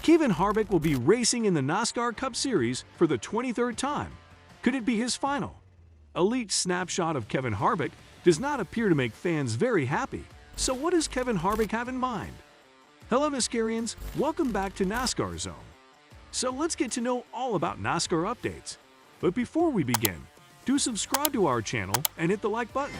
Kevin Harvick will be racing in the NASCAR Cup Series for the 23rd time. Could it be his final? A leaked snapshot of Kevin Harvick does not appear to make fans very happy. So what does Kevin Harvick have in mind? Hello Nascarians, welcome back to NASCAR Zone. So let's get to know all about NASCAR updates. But before we begin, do subscribe to our channel and hit the like button.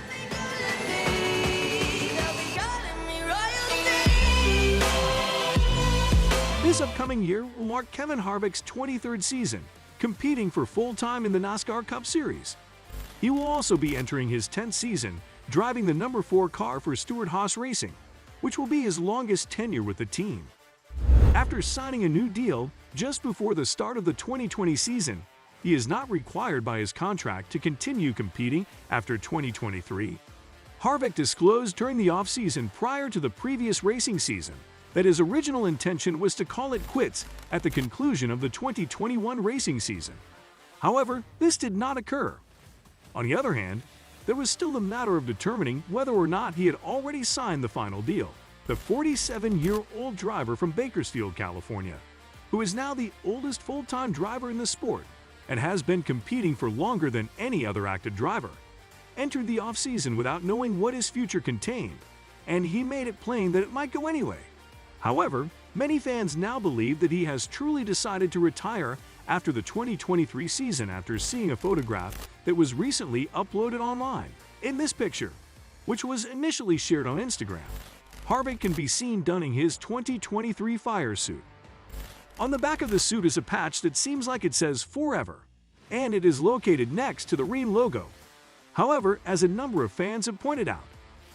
This upcoming year will mark Kevin Harvick's 23rd season, competing for full-time in the NASCAR Cup Series. He will also be entering his 10th season, driving the number 4 car for Stewart Racing, which will be his longest tenure with the team. After signing a new deal just before the start of the 2020 season, he is not required by his contract to continue competing after 2023. Harvick disclosed during the off-season prior to the previous racing season that his original intention was to call it quits at the conclusion of the 2021 racing season. However, this did not occur. On the other hand, there was still the matter of determining whether or not he had already signed the final deal. The 47-year-old driver from Bakersfield, California, who is now the oldest full-time driver in the sport and has been competing for longer than any other active driver, entered the off-season without knowing what his future contained, and he made it plain that it might go anyway. However, many fans now believe that he has truly decided to retire after the 2023 season after seeing a photograph that was recently uploaded online. In this picture, which was initially shared on Instagram, Harvick can be seen donning his 2023 fire suit. On the back of the suit is a patch that seems like it says "Forever," and it is located next to the Rheem logo. However, as a number of fans have pointed out,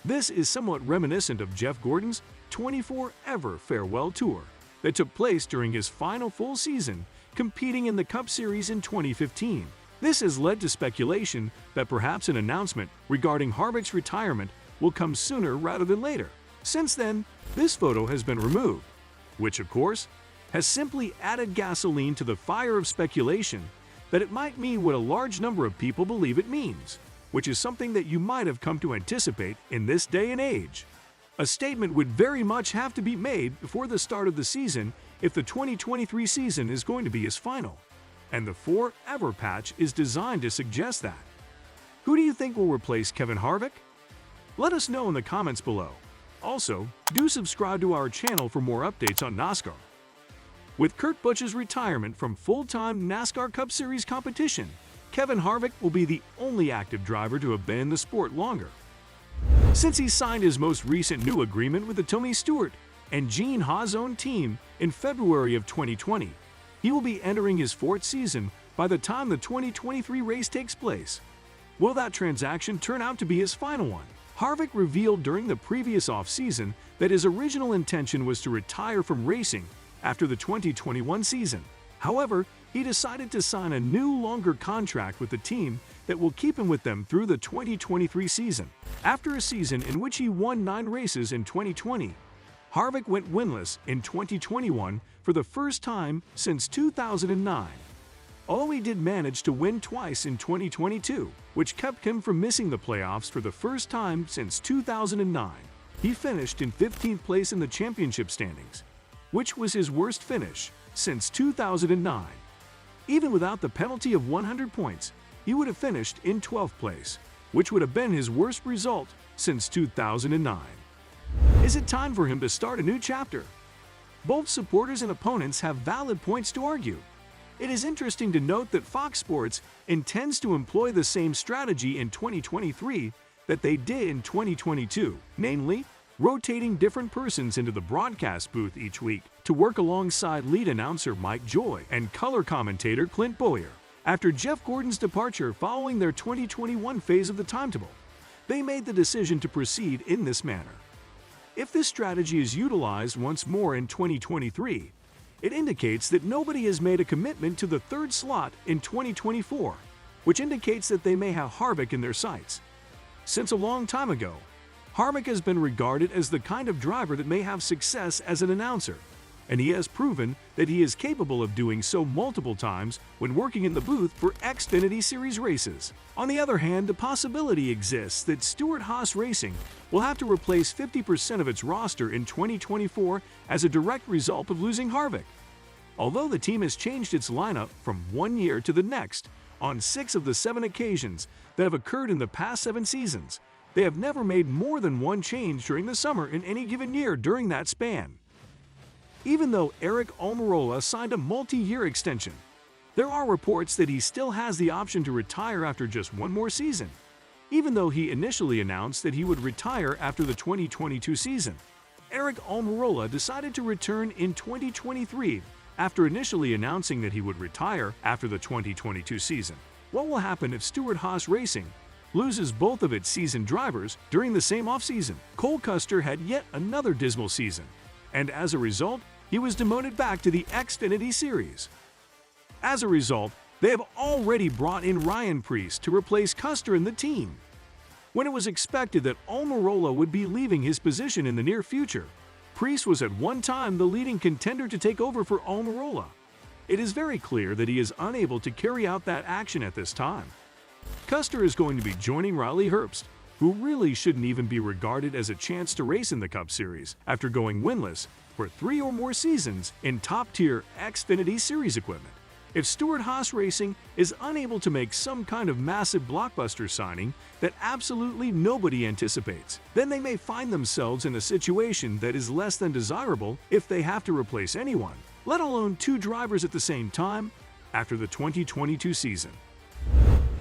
this is somewhat reminiscent of Jeff Gordon's 24 Ever farewell tour that took place during his final full season competing in the Cup Series in 2015. This has led to speculation that perhaps an announcement regarding Harvick's retirement will come sooner rather than later. Since then, this photo has been removed, which of course has simply added gasoline to the fire of speculation that it might mean what a large number of people believe it means, which is something that you might have come to anticipate in this day and age. A statement would very much have to be made before the start of the season if the 2023 season is going to be his final, and the Forever patch is designed to suggest that. Who do you think will replace Kevin Harvick? Let us know in the comments below. Also, do subscribe to our channel for more updates on NASCAR. With Kurt Busch's retirement from full-time NASCAR Cup Series competition, Kevin Harvick will be the only active driver to have been in the sport longer. Since he signed his most recent new agreement with the Tony Stewart and Gene Haas-owned team in February of 2020, he will be entering his 4th season by the time the 2023 race takes place. Will that transaction turn out to be his final one? Harvick revealed during the previous off-season that his original intention was to retire from racing after the 2021 season. However, he decided to sign a new, longer contract with the team that will keep him with them through the 2023 season. After a season in which he won 9 races in 2020, Harvick went winless in 2021 for the first time since 2009. Although he did manage to win twice in 2022, which kept him from missing the playoffs for the first time since 2009. He finished in 15th place in the championship standings, which was his worst finish since 2009. Even without the penalty of 100 points, he would have finished in 12th place, which would have been his worst result since 2009. Is it time for him to start a new chapter? Both supporters and opponents have valid points to argue. It is interesting to note that Fox Sports intends to employ the same strategy in 2023 that they did in 2022, namely, rotating different persons into the broadcast booth each week to work alongside lead announcer Mike Joy and color commentator Clint Bowyer. After Jeff Gordon's departure following their 2021 phase of the timetable, they made the decision to proceed in this manner. If this strategy is utilized once more in 2023, it indicates that nobody has made a commitment to the 3rd slot in 2024, which indicates that they may have Harvick in their sights. Since a long time ago, Harvick has been regarded as the kind of driver that may have success as an announcer, and he has proven that he is capable of doing so multiple times when working in the booth for Xfinity Series races. On the other hand, the possibility exists that Stewart Racing will have to replace 50% of its roster in 2024 as a direct result of losing Harvick. Although the team has changed its lineup from one year to the next on 6 of the 7 occasions that have occurred in the past 7 seasons, they have never made more than one change during the summer in any given year during that span. Even though Aric Almirola signed a multi-year extension, there are reports that he still has the option to retire after just one more season, even though he initially announced that he would retire after the 2022 season. Aric Almirola decided to return in 2023 after initially announcing that he would retire after the 2022 season. What will happen if Stewart Haas Racing loses both of its seasoned drivers during the same offseason? Cole Custer had yet another dismal season, and as a result, he was demoted back to the Xfinity Series. As a result, they have already brought in Ryan Preece to replace Custer in the team. When it was expected that Almirola would be leaving his position in the near future, Preece was at one time the leading contender to take over for Almirola. It is very clear that he is unable to carry out that action at this time. Custer is going to be joining Riley Herbst, who really shouldn't even be regarded as a chance to race in the Cup Series after going winless for 3 or more seasons in top-tier Xfinity Series equipment. If Stewart Haas Racing is unable to make some kind of massive blockbuster signing that absolutely nobody anticipates, then they may find themselves in a situation that is less than desirable if they have to replace anyone, let alone 2 drivers at the same time, after the 2022 season.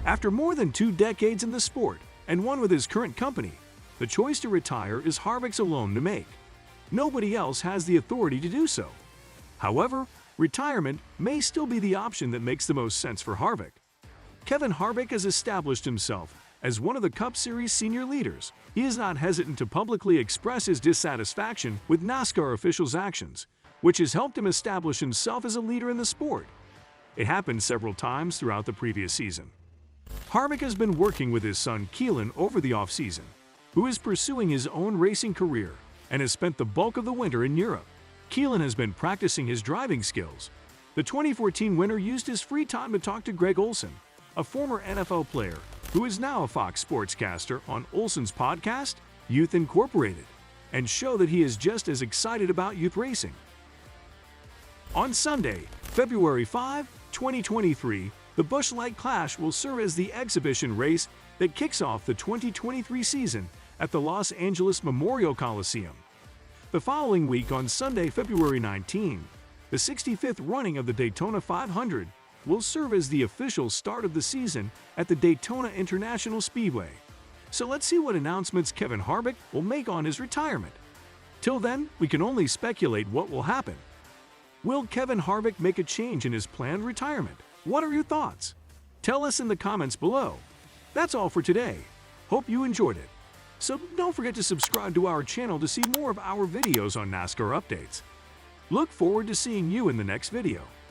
After more than 2 decades in the sport, and one with his current company, the choice to retire is Harvick's alone to make. Nobody else has the authority to do so. However, retirement may still be the option that makes the most sense for Harvick. Kevin Harvick has established himself as one of the Cup Series senior leaders. He is not hesitant to publicly express his dissatisfaction with NASCAR officials' actions, which has helped him establish himself as a leader in the sport. It happened several times throughout the previous season. Harvick has been working with his son Keelan over the offseason, who is pursuing his own racing career and has spent the bulk of the winter in Europe. Keelan has been practicing his driving skills. The 2014 winner used his free time to talk to Greg Olson, a former NFL player who is now a Fox sportscaster on Olson's podcast, Youth Incorporated, and show that he is just as excited about youth racing. On Sunday, February 5, 2023, the Busch Light Clash will serve as the exhibition race that kicks off the 2023 season at the Los Angeles Memorial Coliseum. The following week on Sunday, February 19, the 65th running of the Daytona 500 will serve as the official start of the season at the Daytona International Speedway. So let's see what announcements Kevin Harvick will make on his retirement. Till then, we can only speculate what will happen. Will Kevin Harvick make a change in his planned retirement? What are your thoughts? Tell us in the comments below. That's all for today. Hope you enjoyed it. So don't forget to subscribe to our channel to see more of our videos on NASCAR updates. Look forward to seeing you in the next video.